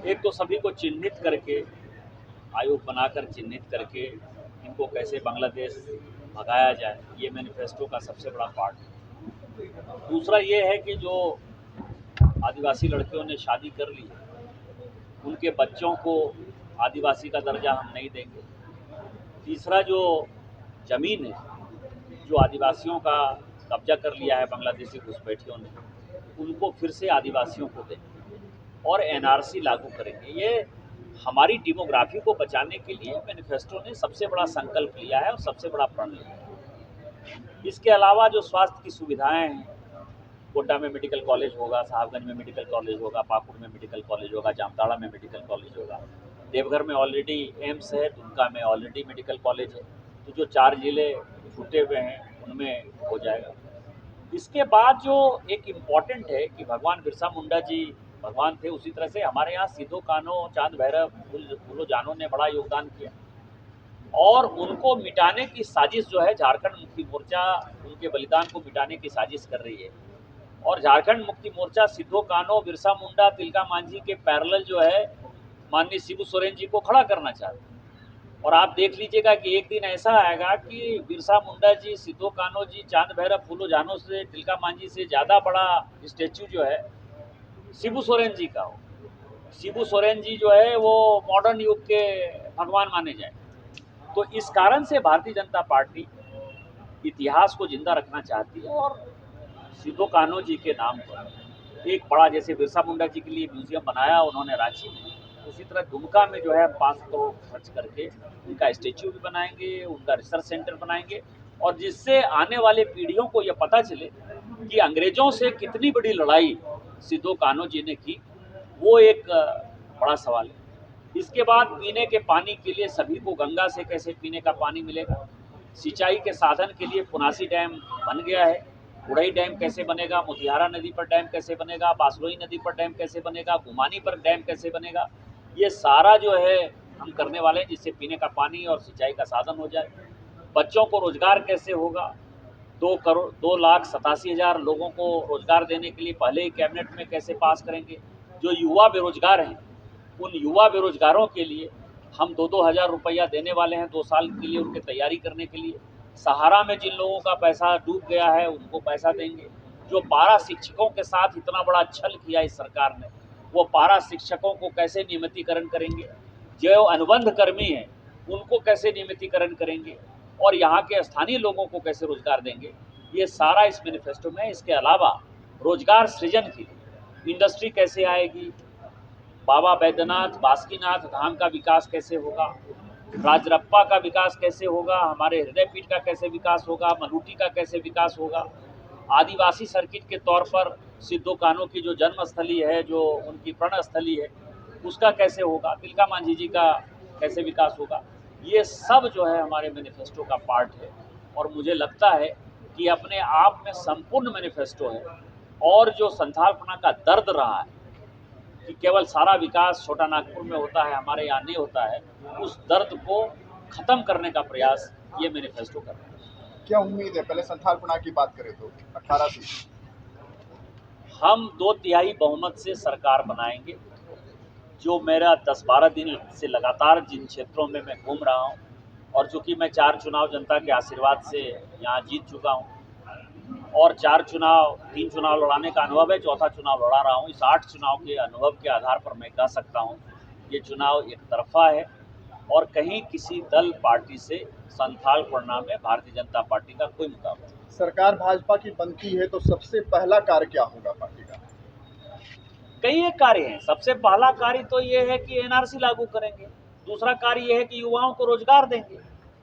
एक तो सभी को चिन्हित करके, आयोग बनाकर चिन्हित करके इनको कैसे बांग्लादेश भगाया जाए, ये मैनिफेस्टो का सबसे बड़ा पार्ट है। दूसरा ये है कि जो आदिवासी लड़कियों ने शादी कर ली है, उनके बच्चों को आदिवासी का दर्जा हम नहीं देंगे। तीसरा, जो ज़मीन है जो आदिवासियों का कब्जा कर लिया है बांग्लादेशी घुसपैठियों ने, उनको फिर से आदिवासियों को देंगे और एनआरसी लागू करेंगे। ये हमारी डेमोग्राफी को बचाने के लिए मैनिफेस्टो ने सबसे बड़ा संकल्प लिया है और सबसे बड़ा प्रण लिया है। इसके अलावा जो स्वास्थ्य की सुविधाएं हैं, कोटा में मेडिकल कॉलेज होगा, साहबगंज में मेडिकल कॉलेज होगा, पाकुड़ में मेडिकल कॉलेज होगा, जामताड़ा में मेडिकल कॉलेज होगा, देवघर में ऑलरेडी एम्स है, दुमका में ऑलरेडी मेडिकल कॉलेज है। तो जो 4 जिले छूटे हुए हैं उनमें हो जाएगा। इसके बाद जो एक इम्पॉर्टेंट है कि भगवान बिरसा मुंडा जी भगवान थे, उसी तरह से हमारे यहाँ सिद्धो कान्हो, चांद भैरव, फूलो जानों ने बड़ा योगदान किया और उनको मिटाने की साजिश जो है झारखंड मुक्ति मोर्चा उनके बलिदान को मिटाने की साजिश कर रही है। और झारखंड मुक्ति मोर्चा सिद्धो कान्हो, बिरसा मुंडा, तिलका मांझी के पैरेलल जो है माननीय शिबू सोरेन जी को खड़ा करना चाहते हैं। और आप देख लीजिएगा कि एक दिन ऐसा आएगा कि बिरसा मुंडा जी, सिद्धो कान्हो जी, चांद भैरव, फूलो जानों से, तिलका मांझी से ज़्यादा बड़ा स्टैच्यू जो है शिबू सोरेन जी का हो। शिबू सोरेन जी जो है वो मॉडर्न युग के भगवान माने जाए। तो इस कारण से भारतीय जनता पार्टी इतिहास को जिंदा रखना चाहती है और सिद्धो कान्हो जी के नाम पर एक बड़ा, जैसे बिरसा मुंडा जी के लिए म्यूजियम बनाया उन्होंने रांची में, उसी तरह दुमका में जो है 5 करोड़ खर्च करके उनका स्टेच्यू भी बनाएंगे, उनका रिसर्च सेंटर बनाएंगे और जिससे आने वाले पीढ़ियों को ये पता चले कि अंग्रेजों से कितनी बड़ी लड़ाई सिद्धो कान्हो जी ने की, वो एक बड़ा सवाल है। इसके बाद पीने के पानी के लिए सभी को गंगा से कैसे पीने का पानी मिलेगा, सिंचाई के साधन के लिए पुनासी डैम बन गया है, उड़ई डैम कैसे बनेगा, मोतिहारा नदी पर डैम कैसे बनेगा, बासलोई नदी पर डैम कैसे बनेगा, गुमानी पर डैम कैसे बनेगा, ये सारा जो है हम करने वाले हैं जिससे पीने का पानी और सिंचाई का साधन हो जाए। बच्चों को रोजगार कैसे होगा, 2,87,000 लोगों को रोजगार देने के लिए पहले ही कैबिनेट में कैसे पास करेंगे। जो युवा बेरोजगार हैं, उन युवा बेरोजगारों के लिए हम 2-2 हज़ार रुपया देने वाले हैं 2 साल के लिए उनकी तैयारी करने के लिए। सहारा में जिन लोगों का पैसा डूब गया है उनको पैसा देंगे। जो पारा शिक्षकों के साथ इतना बड़ा छल किया इस सरकार ने, वो पारा शिक्षकों को कैसे नियमितीकरण करेंगे, जो अनुबंध कर्मी हैं उनको कैसे नियमितीकरण करेंगे और यहाँ के स्थानीय लोगों को कैसे रोजगार देंगे, ये सारा इस मैनिफेस्टो में है। इसके अलावा रोजगार सृजन की इंडस्ट्री कैसे आएगी, बाबा बैद्यनाथ, बासुकीनाथ धाम का विकास कैसे होगा, राजरप्पा का विकास कैसे होगा, हमारे हृदय पीठ का कैसे विकास होगा, मलूटी का कैसे विकास होगा, आदिवासी सर्किट के तौर पर सिद्धो कान्हो की जो जन्मस्थली है, जो उनकी प्रणस्थली है, उसका कैसे होगा, तिलका मांझी जी का कैसे विकास होगा, ये सब जो है हमारे मैनिफेस्टो का पार्ट है। और मुझे लगता है कि अपने आप में संपूर्ण मैनिफेस्टो है और जो संथालपना का दर्द रहा है कि केवल सारा विकास छोटा नागपुर में होता है, हमारे यहाँ नहीं होता है, उस दर्द को खत्म करने का प्रयास ये मैनिफेस्टो कर रहा है। क्या उम्मीद है, पहले संथालपना की बात करें तो 18 सीट हम 2/3 बहुमत से सरकार बनाएंगे। जो मेरा 10-12 दिन से लगातार जिन क्षेत्रों में मैं घूम रहा हूँ और चूँकि मैं 4 चुनाव जनता के आशीर्वाद से यहाँ जीत चुका हूँ और 3 चुनाव लड़ाने का अनुभव है, चौथा चुनाव लड़ा रहा हूँ। इस 8 चुनाव के अनुभव के आधार पर मैं कह सकता हूँ ये चुनाव एक तरफा है और कहीं किसी दल पार्टी से संथालपना में भारतीय जनता पार्टी का कोई मुकाबला नहीं। सरकार भाजपा की बनती है तो सबसे पहला कार्य क्या होगा पार्टी का? कई एक कार्य हैं। सबसे पहला कार्य तो ये है कि एनआरसी लागू करेंगे। दूसरा कार्य ये है कि युवाओं को रोजगार देंगे।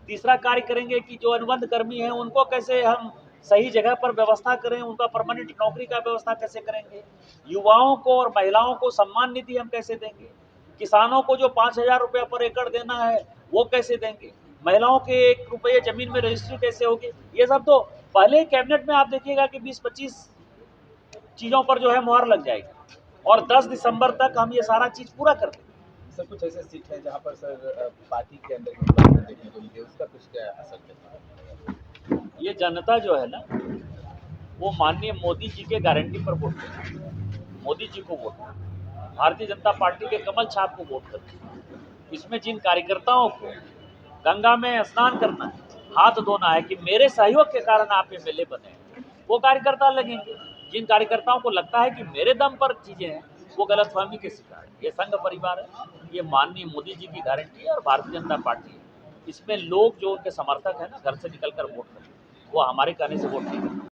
तीसरा कार्य करेंगे कि जो अनुबंध कर्मी हैं उनको कैसे हम सही जगह पर व्यवस्था करें, उनका परमानेंट नौकरी का व्यवस्था कैसे करेंगे, युवाओं को और महिलाओं को सम्मान निधि हम कैसे देंगे, किसानों को जो 5,000 रुपया पर एकड़ देना है वो कैसे देंगे, महिलाओं के 1 रुपये जमीन में रजिस्ट्री कैसे होगी। ये सब तो पहले कैबिनेट में आप देखिएगा कि 20-25 चीज़ों पर जो है मुहर लग जाएगी और 10 दिसंबर तक हम ये सारा चीज़ पूरा कर देंगे। सर कुछ ऐसे सीट है जहाँ पर सर पार्टी के अंदर में देखने को मिले, उसका कुछ क्या असर है? ये जनता जो है ना, वो माननीय मोदी जी के गारंटी पर वोट देगी, मोदी जी को वोट देगी। भारतीय जनता पार्टी के कमल छाप को वोट करके। इसमें जिन कार्यकर्ताओं को गंगा में स्नान करना है, हाथ धोना है कि मेरे सहयोग के कारण आप एमएलए बने, वो कार्यकर्ता लगेंगे। जिन कार्यकर्ताओं को लगता है कि मेरे दम पर चीजें हैं, वो गलतफहमी के शिकार है। ये संघ परिवार है, ये माननीय मोदी जी की गारंटी है और भारतीय जनता पार्टी है। इसमें लोग जो उनके समर्थक हैं ना, घर से निकलकर वोट करें, वो हमारे कहने से वोट नहीं करें।